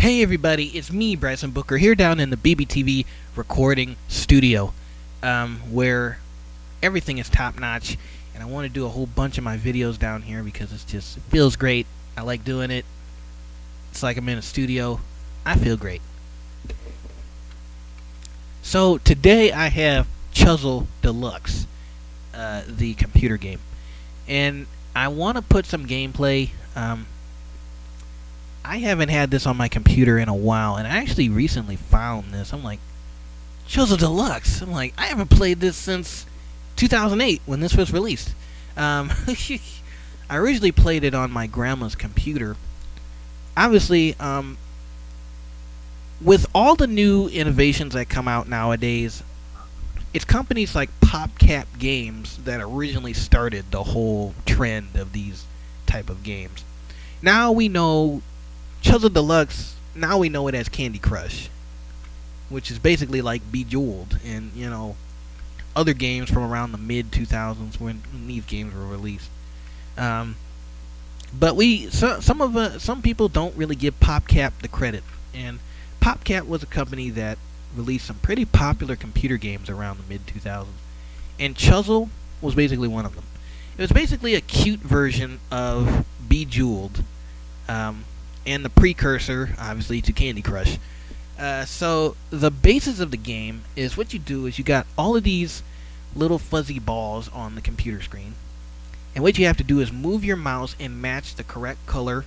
Hey everybody, it's me, Bryson Booker, here down in the BBTV recording studio, where everything is top notch, and I want to do a whole bunch of my videos down here because it feels great. I like doing it. It's like I'm in a studio. I feel great. So today I have Chuzzle Deluxe, the computer game, and I want to put some gameplay. I haven't had this on my computer in a while, and I actually recently found this. I'm like, Chuzzle Deluxe. I'm like, I haven't played this since 2008 when this was released. I originally played it on my grandma's computer. Obviously, with all the new innovations that come out nowadays, it's companies like PopCap Games that originally started the whole trend of these type of games. Now we know Chuzzle Deluxe, now we know it as Candy Crush, which is basically like Bejeweled and, other games from around the mid-2000s when these games were released. But some people don't really give PopCap the credit, and PopCap was a company that released some pretty popular computer games around the mid-2000s, and Chuzzle was basically one of them. It was basically a cute version of Bejeweled, and the precursor, obviously, to Candy Crush. So the basis of the game is what you do is you got all of these little fuzzy balls on the computer screen, and what you have to do is move your mouse and match the correct color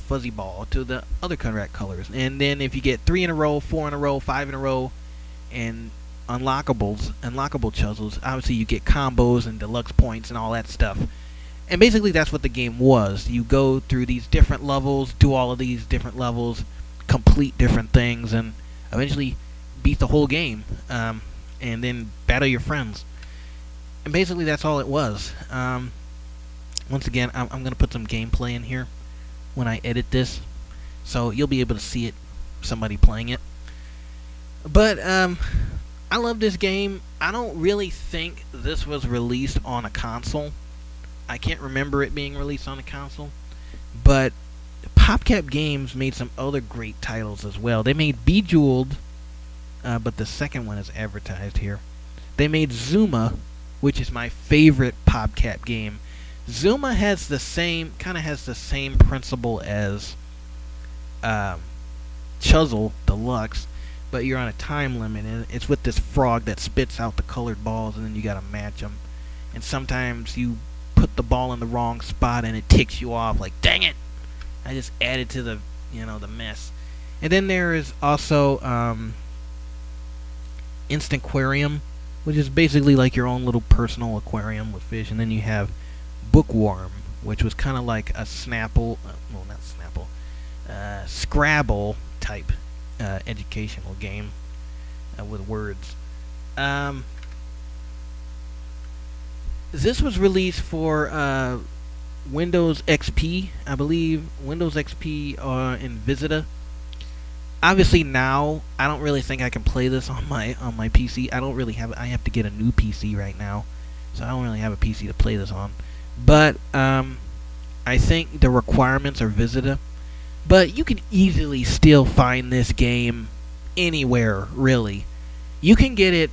fuzzy ball to the other correct colors. And then if you get 3 in a row, 4 in a row, 5 in a row, and unlockable Chuzzles, obviously you get combos and deluxe points and all that stuff. And basically that's what the game was. You go through these different levels, do all of these different levels, complete different things, and eventually beat the whole game, and then battle your friends. And basically that's all it was. Once again, I'm going to put some gameplay in here when I edit this, so you'll be able to see it, somebody playing it. But I love this game. I don't really think this was released on a console. I can't remember it being released on a console, but PopCap Games made some other great titles as well. They made Bejeweled, but the second one is advertised here. They made Zuma, which is my favorite PopCap game. Zuma has the same principle as Chuzzle Deluxe, but you're on a time limit, and it's with this frog that spits out the colored balls, and then you gotta match them. And sometimes you put the ball in the wrong spot, and it ticks you off. Like, dang it! I just added to the the mess. And then there is also Instant Aquarium, which is basically like your own little personal aquarium with fish. And then you have Bookworm, which was kind of like a Snapple, well, not Snapple, Scrabble type educational game with words. This was released for Windows XP, I believe. Windows XP and Vista. Obviously now, I don't really think I can play this on my PC. I have to get a new PC right now, so I don't really have a PC to play this on. But I think the requirements are Vista. But you can easily still find this game anywhere, really. You can get it.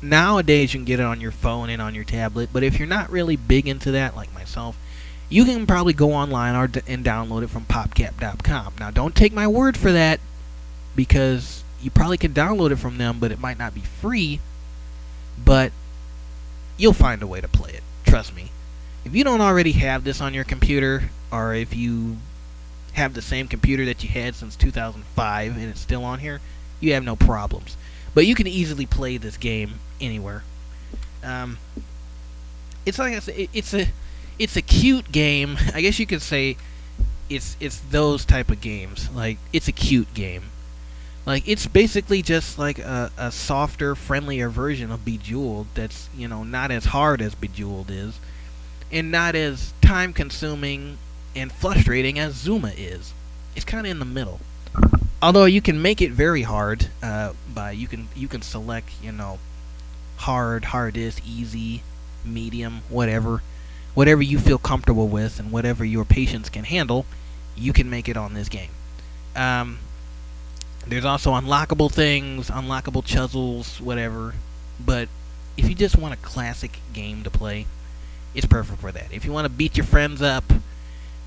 Nowadays, you can get it on your phone and on your tablet, but if you're not really big into that, like myself, you can probably go online and download it from PopCap.com. Now, don't take my word for that, because you probably can download it from them, but it might not be free, but you'll find a way to play it. Trust me. If you don't already have this on your computer, or if you have the same computer that you had since 2005 and it's still on here, you have no problems. But you can easily play this game anywhere. It's like I said, it's a cute game. I guess you could say it's those type of games. Like, it's a cute game. Like, it's basically just like a softer, friendlier version of Bejeweled that's, not as hard as Bejeweled is, and not as time-consuming and frustrating as Zuma is. It's kind of in the middle. Although you can make it very hard by you can select hard, hardest, easy, medium, whatever you feel comfortable with and whatever your patience can handle, you can make it on this game. There's also unlockable things, unlockable Chuzzles, whatever. But if you just want a classic game to play, it's perfect for that. If you want to beat your friends up,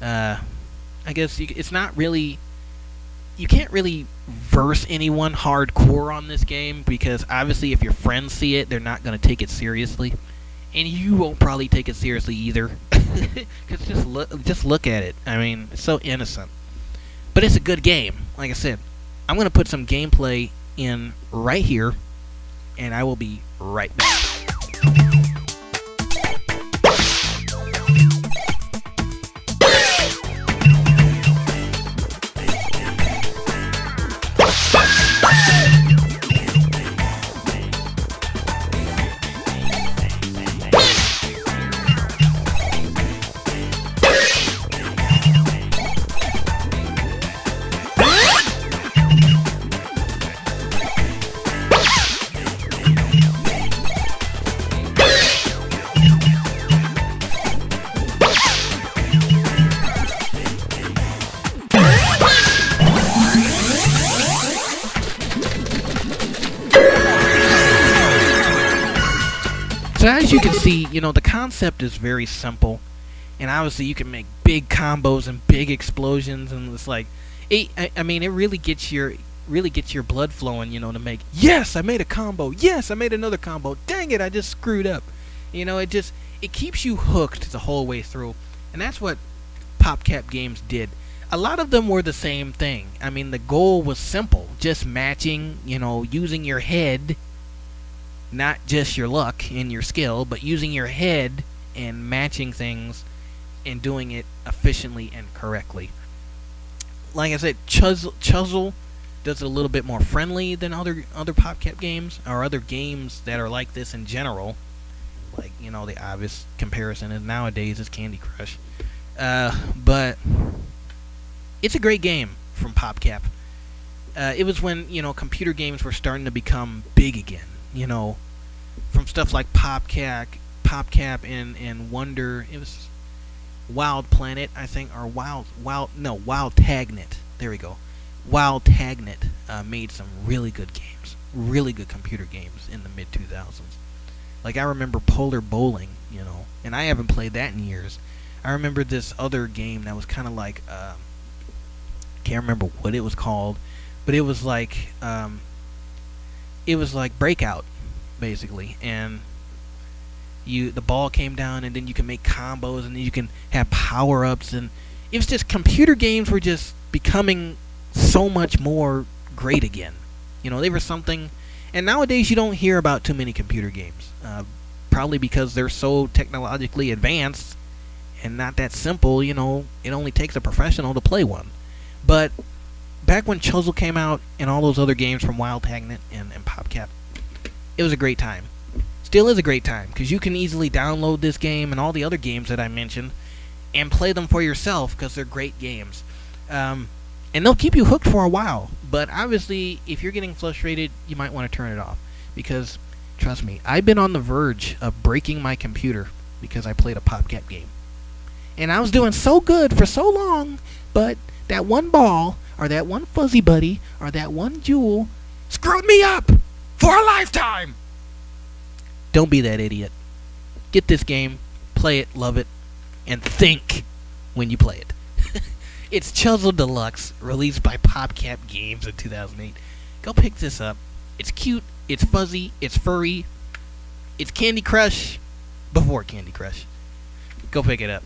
I guess it's not really... You can't really verse anyone hardcore on this game, because obviously if your friends see it, they're not going to take it seriously. And you won't probably take it seriously either. Because just look at it. I mean, it's so innocent. But it's a good game. Like I said, I'm going to put some gameplay in right here, and I will be right back. So as you can see, the concept is very simple, and obviously you can make big combos and big explosions, and it's like, it really gets your blood flowing, to make, yes, I made a combo, yes, I made another combo, dang it, I just screwed up. It keeps you hooked the whole way through, and that's what PopCap games did. A lot of them were the same thing. I mean, the goal was simple, just matching, using your head, not just your luck and your skill, but using your head and matching things and doing it efficiently and correctly. Like I said, Chuzzle does it a little bit more friendly than other PopCap games, or other games that are like this in general. Like, the obvious comparison is nowadays is Candy Crush. But it's a great game from PopCap. It was when, computer games were starting to become big again. From stuff like PopCap and Wonder. It was Wild Planet, I think, or Wild Tagnet. There we go. Wild Tagnet made some really good games, really good computer games in the mid 2000s. Like, I remember Polar Bowling, and I haven't played that in years. I remember this other game that was kind of like, can't remember what it was called, but it was like Breakout, basically, and the ball came down, and then you can make combos, and then you can have power-ups, and it was just, computer games were just becoming so much more great again. They were something, and nowadays you don't hear about too many computer games, probably because they're so technologically advanced and not that simple. It only takes a professional to play one. But back when Chuzzle came out and all those other games from Wild Tagnet and PopCap, it was a great time. Still is a great time, because you can easily download this game and all the other games that I mentioned and play them for yourself, because they're great games. And they'll keep you hooked for a while. But obviously, if you're getting frustrated, you might want to turn it off. Because, trust me, I've been on the verge of breaking my computer because I played a PopCap game. And I was doing so good for so long, but that one ball, or that one fuzzy buddy, or that one jewel screwed me up for a lifetime. Don't be that idiot. Get this game, play it, love it, and think when you play it. It's Chuzzle Deluxe, released by PopCap Games in 2008. Go pick this up. It's cute, it's fuzzy, it's furry, it's Candy Crush before Candy Crush. Go pick it up.